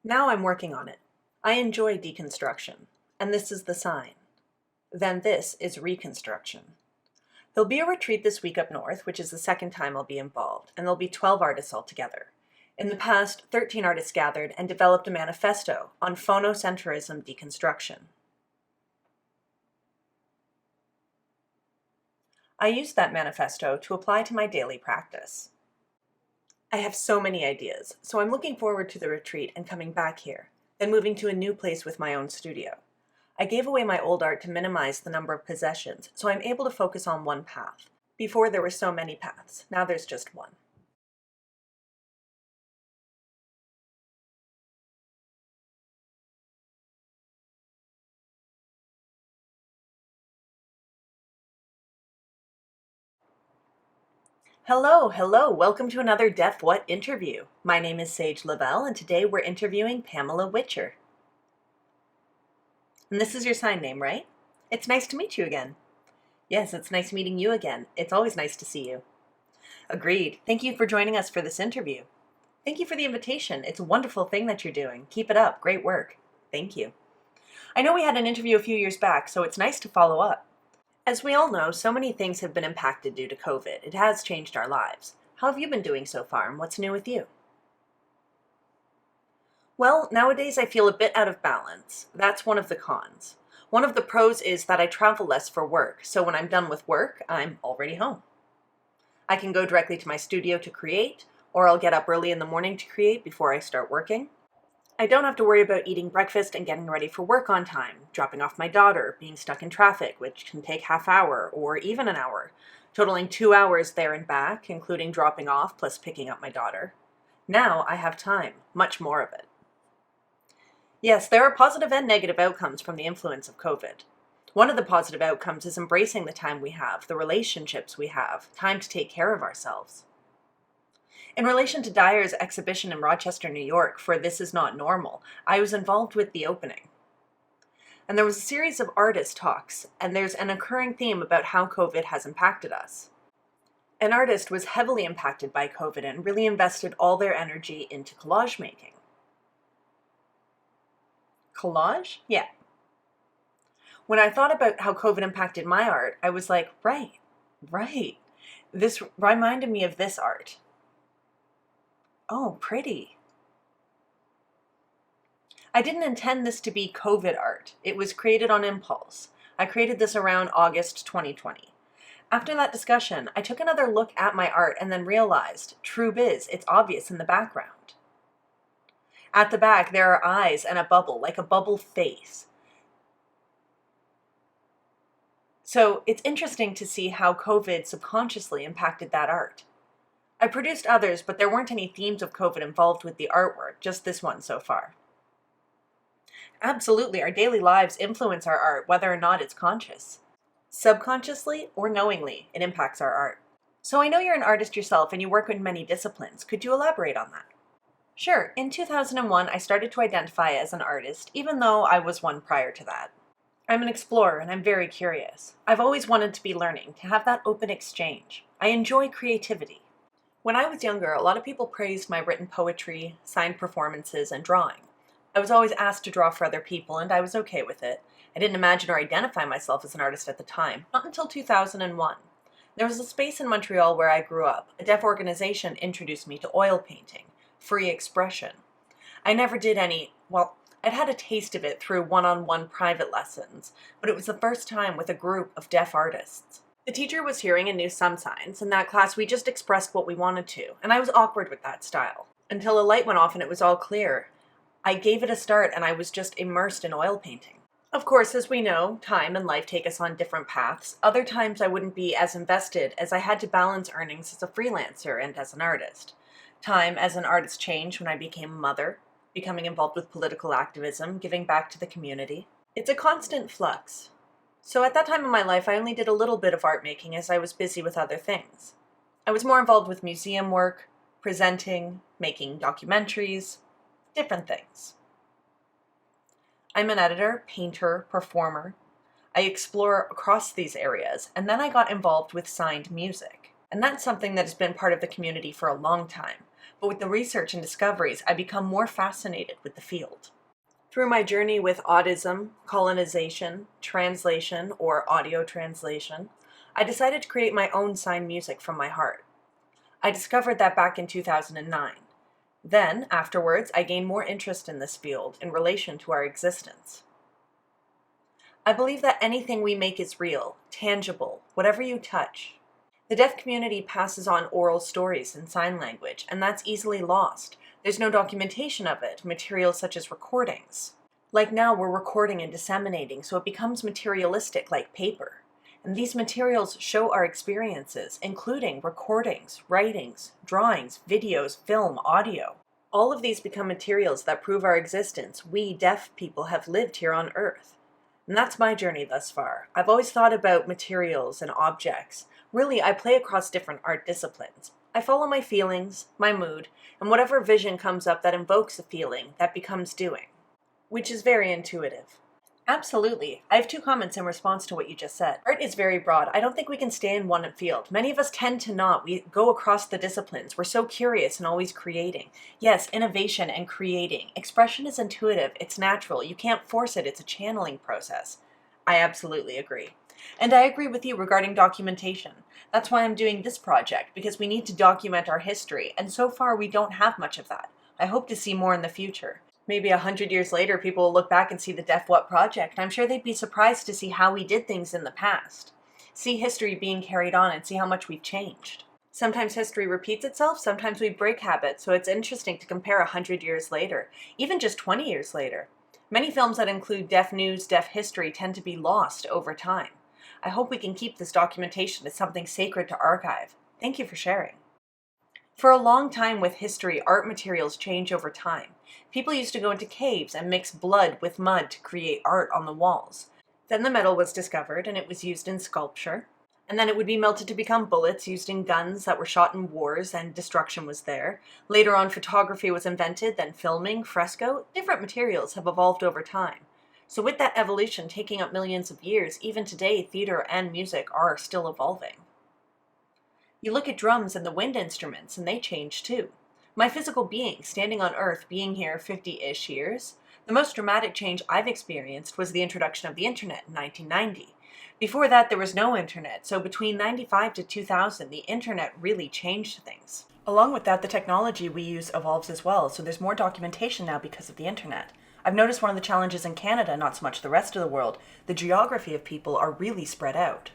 Now I'm working on it. I enjoy deconstruction, and this is the sign. Then this is reconstruction. There'll be a retreat this week up north, which is the second time I'll be involved, and there'll be 12 artists altogether. In the past, 13 artists gathered and developed a manifesto on phonocentrism deconstruction. I used that manifesto to apply to my daily practice. I have so many ideas, so I'm looking forward to the retreat and coming back here, then moving to a new place with my own studio. I gave away my old art to minimize the number of possessions, so I'm able to focus on one path. Before there were so many paths, now there's just one. Hello, welcome to another Deaf What interview. My name is Sage Lavelle, and today we're interviewing Pamela Witcher. And this is your sign name, right? It's nice to meet you again. Yes, it's nice meeting you again. It's always nice to see you. Agreed. Thank you for joining us for this interview. Thank you for the invitation. It's a wonderful thing that you're doing. Keep it up. Great work. Thank you. I know we had an interview a few years back, so it's nice to follow up. As we all know, so many things have been impacted due to COVID. It has changed our lives. How have you been doing so far, and what's new with you? Well, nowadays I feel a bit out of balance. That's one of the cons. One of the pros is that I travel less for work, so when I'm done with work, I'm already home. I can go directly to my studio to create, or I'll get up early in the morning to create before I start working. I don't have to worry about eating breakfast and getting ready for work on time, dropping off my daughter, being stuck in traffic, which can take half hour or even an hour, totaling 2 hours there and back, including dropping off plus picking up my daughter. Now I have time, much more of it. Yes, there are positive and negative outcomes from the influence of COVID. One of the positive outcomes is embracing the time we have, the relationships we have, time to take care of ourselves. In relation to Dyer's exhibition in Rochester, New York for This Is Not Normal, I was involved with the opening. And there was a series of artist talks, and there's an occurring theme about how COVID has impacted us. An artist was heavily impacted by COVID and really invested all their energy into collage making. Collage? Yeah. When I thought about how COVID impacted my art, I was like, right. This reminded me of this art. Oh, pretty. I didn't intend this to be COVID art. It was created on impulse. I created this around August 2020. After that discussion, I took another look at my art and then realized, true biz, it's obvious in the background. At the back, there are eyes and a bubble, like a bubble face. So it's interesting to see how COVID subconsciously impacted that art. I produced others, but there weren't any themes of COVID involved with the artwork, just this one so far. Absolutely, our daily lives influence our art, whether or not it's conscious. Subconsciously or knowingly, it impacts our art. So I know you're an artist yourself and you work in many disciplines. Could you elaborate on that? Sure. In 2001, I started to identify as an artist, even though I was one prior to that. I'm an explorer and I'm very curious. I've always wanted to be learning, to have that open exchange. I enjoy creativity. When I was younger, a lot of people praised my written poetry, signed performances, and drawing. I was always asked to draw for other people, and I was okay with it. I didn't imagine or identify myself as an artist at the time, not until 2001. There was a space in Montreal where I grew up. A deaf organization introduced me to oil painting, free expression. I never did any, I'd had a taste of it through one-on-one private lessons, but it was the first time with a group of deaf artists. The teacher was hearing and knew some signs. In that class, we just expressed what we wanted to, and I was awkward with that style. Until a light went off and it was all clear. I gave it a start and I was just immersed in oil painting. Of course, as we know, time and life take us on different paths. Other times I wouldn't be as invested as I had to balance earnings as a freelancer and as an artist. Time as an artist changed when I became a mother, becoming involved with political activism, giving back to the community. It's a constant flux. So at that time in my life, I only did a little bit of art making as I was busy with other things. I was more involved with museum work, presenting, making documentaries, different things. I'm an editor, painter, performer. I explore across these areas, and then I got involved with signed music. And that's something that has been part of the community for a long time. But with the research and discoveries, I become more fascinated with the field. Through my journey with autism, colonization, translation, or audio translation, I decided to create my own sign music from my heart. I discovered that back in 2009. Then, afterwards, I gained more interest in this field in relation to our existence. I believe that anything we make is real, tangible, whatever you touch. The deaf community passes on oral stories in sign language, and that's easily lost. There's no documentation of it, materials such as recordings. Like now, we're recording and disseminating, so it becomes materialistic like paper. And these materials show our experiences, including recordings, writings, drawings, videos, film, audio. All of these become materials that prove our existence. We deaf people have lived here on Earth. And that's my journey thus far. I've always thought about materials and objects. Really, I play across different art disciplines. I follow my feelings, my mood, and whatever vision comes up that invokes a feeling, that becomes doing. Which is very intuitive. Absolutely. I have 2 comments in response to what you just said. Art is very broad. I don't think we can stay in one field. Many of us tend to not. We go across the disciplines. We're so curious and always creating. Yes, innovation and creating. Expression is intuitive. It's natural. You can't force it. It's a channeling process. I absolutely agree. And I agree with you regarding documentation. That's why I'm doing this project, because we need to document our history, and so far we don't have much of that. I hope to see more in the future. Maybe 100 years later, people will look back and see the Deaf What Project, and I'm sure they'd be surprised to see how we did things in the past. See history being carried on and see how much we've changed. Sometimes history repeats itself, sometimes we break habits, so it's interesting to compare 100 years later, even just 20 years later. Many films that include deaf news, deaf history tend to be lost over time. I hope we can keep this documentation as something sacred to archive. Thank you for sharing. For a long time with history, art materials change over time. People used to go into caves and mix blood with mud to create art on the walls. Then the metal was discovered and it was used in sculpture. And then it would be melted to become bullets used in guns that were shot in wars, and destruction was there. Later on, photography was invented, then filming, fresco. Different materials have evolved over time. So with that evolution taking up millions of years, even today, theater and music are still evolving. You look at drums and the wind instruments, and they change too. My physical being, standing on Earth, being here 50-ish years, the most dramatic change I've experienced was the introduction of the internet in 1990. Before that, there was no internet, so between 95 to 2000, the internet really changed things. Along with that, the technology we use evolves as well, so there's more documentation now because of the internet. I've noticed one of the challenges in Canada, not so much the rest of the world, the geography of people are really spread out.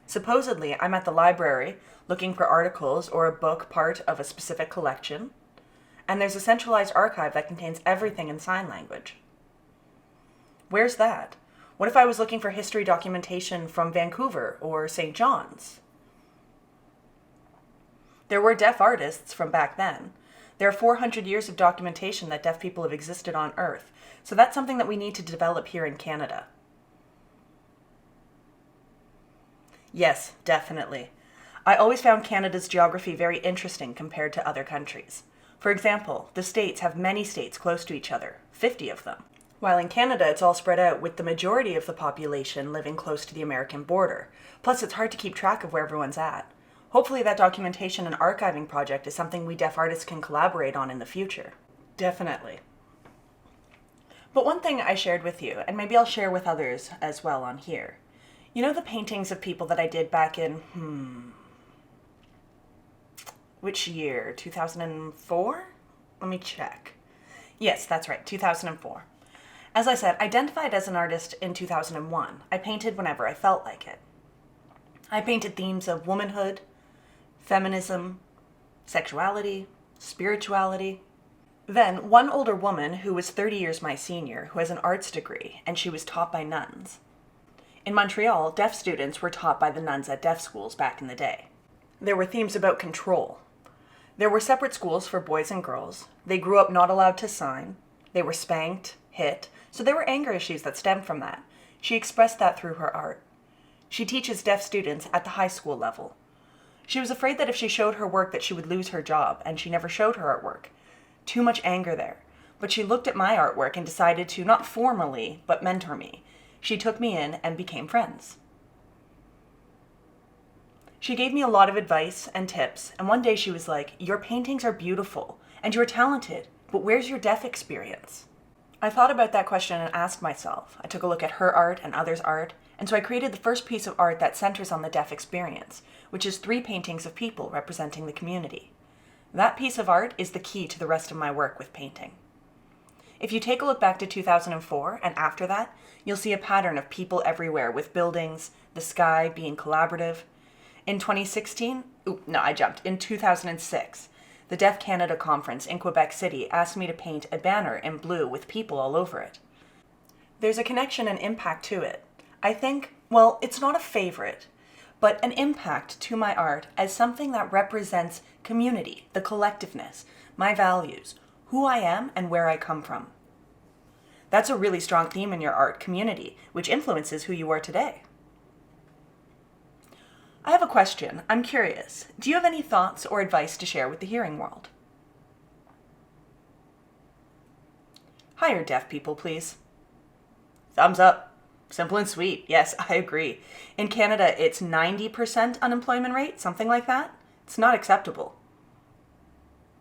Supposedly, I'm at the library looking for articles or a book part of a specific collection, and there's a centralized archive that contains everything in sign language. Where's that? What if I was looking for history documentation from Vancouver or St. John's? There were deaf artists from back then. There are 400 years of documentation that deaf people have existed on Earth, so that's something that we need to develop here in Canada. Yes, definitely. I always found Canada's geography very interesting compared to other countries. For example, the states have many states close to each other, 50 of them. While in Canada, it's all spread out with the majority of the population living close to the American border. Plus, it's hard to keep track of where everyone's at. Hopefully that documentation and archiving project is something we deaf artists can collaborate on in the future. Definitely. But one thing I shared with you, and maybe I'll share with others as well on here. You know the paintings of people that I did back in, which year? 2004? Let me check. Yes, that's right, 2004. As I said, identified as an artist in 2001. I painted whenever I felt like it. I painted themes of womanhood, feminism, sexuality, spirituality. Then, one older woman who was 30 years my senior, who has an arts degree, and she was taught by nuns. In Montreal, deaf students were taught by the nuns at deaf schools back in the day. There were themes about control. There were separate schools for boys and girls. They grew up not allowed to sign. They were spanked, hit, so there were anger issues that stemmed from that. She expressed that through her art. She teaches deaf students at the high school level. She was afraid that if she showed her work that she would lose her job, and she never showed her artwork. Too much anger there. But she looked at my artwork and decided to not formally, but mentor me. She took me in and became friends. She gave me a lot of advice and tips, and one day she was like, "Your paintings are beautiful, and you're talented, but where's your deaf experience?" I thought about that question and asked myself. I took a look at her art and others' art, and so I created the first piece of art that centers on the deaf experience, which is 3 paintings of people representing the community. That piece of art is the key to the rest of my work with painting. If you take a look back to 2004 and after that, you'll see a pattern of people everywhere with buildings, the sky being collaborative. In 2016, in 2006, the Deaf Canada Conference in Quebec City asked me to paint a banner in blue with people all over it. There's a connection and impact to it. I think, well, it's not a favorite, but an impact to my art as something that represents community, the collectiveness, my values, who I am and where I come from. That's a really strong theme in your art, community, which influences who you are today. I have a question. I'm curious. Do you have any thoughts or advice to share with the hearing world? Hire deaf people, please. Thumbs up. Simple and sweet. Yes, I agree. In Canada, it's 90% unemployment rate, something like that. It's not acceptable.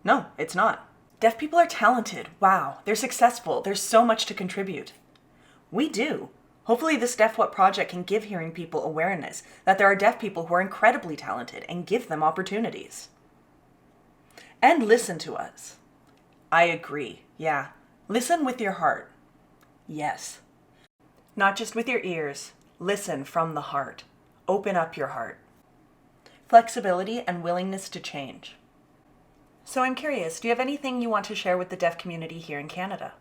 No, it's not. Deaf people are talented. Wow, they're successful. There's so much to contribute. We do. Hopefully this Deaf What project can give hearing people awareness that there are deaf people who are incredibly talented and give them opportunities. And listen to us. I agree, yeah. Listen with your heart. Yes. Not just with your ears. Listen from the heart. Open up your heart. Flexibility and willingness to change. So I'm curious, do you have anything you want to share with the deaf community here in Canada?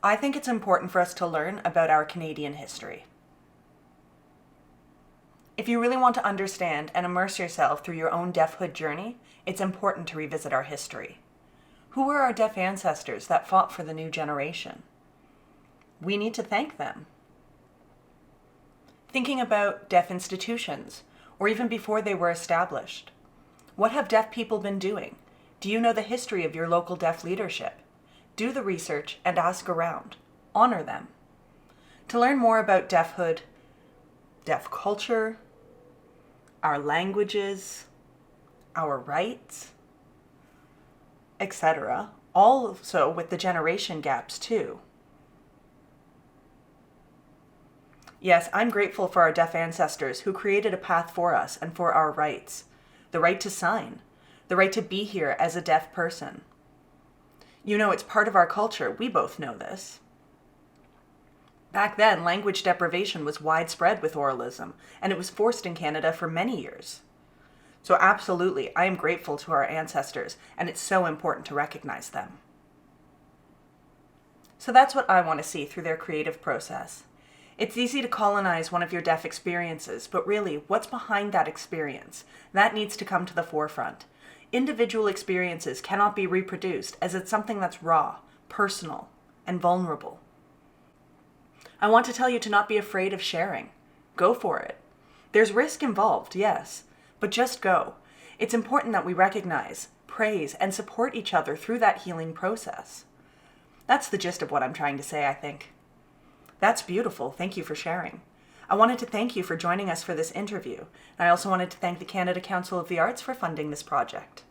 I think it's important for us to learn about our Canadian history. If you really want to understand and immerse yourself through your own deafhood journey, it's important to revisit our history. Who were our deaf ancestors that fought for the new generation? We need to thank them. Thinking about deaf institutions, or even before they were established. What have deaf people been doing? Do you know the history of your local deaf leadership? Do the research and ask around. Honor them. To learn more about deafhood, deaf culture, our languages, our rights, etc. Also with the generation gaps too. Yes, I'm grateful for our deaf ancestors who created a path for us and for our rights. The right to sign, the right to be here as a deaf person. You know, it's part of our culture. We both know this. Back then, language deprivation was widespread with oralism, and it was forced in Canada for many years. So absolutely, I am grateful to our ancestors, and it's so important to recognize them. So that's what I want to see through their creative process. It's easy to colonize one of your deaf experiences, but really, what's behind that experience? That needs to come to the forefront. Individual experiences cannot be reproduced as it's something that's raw, personal, and vulnerable. I want to tell you to not be afraid of sharing. Go for it. There's risk involved, yes, but just go. It's important that we recognize, praise, and support each other through that healing process. That's the gist of what I'm trying to say, I think. That's beautiful. Thank you for sharing. I wanted to thank you for joining us for this interview, and I also wanted to thank the Canada Council of the Arts for funding this project.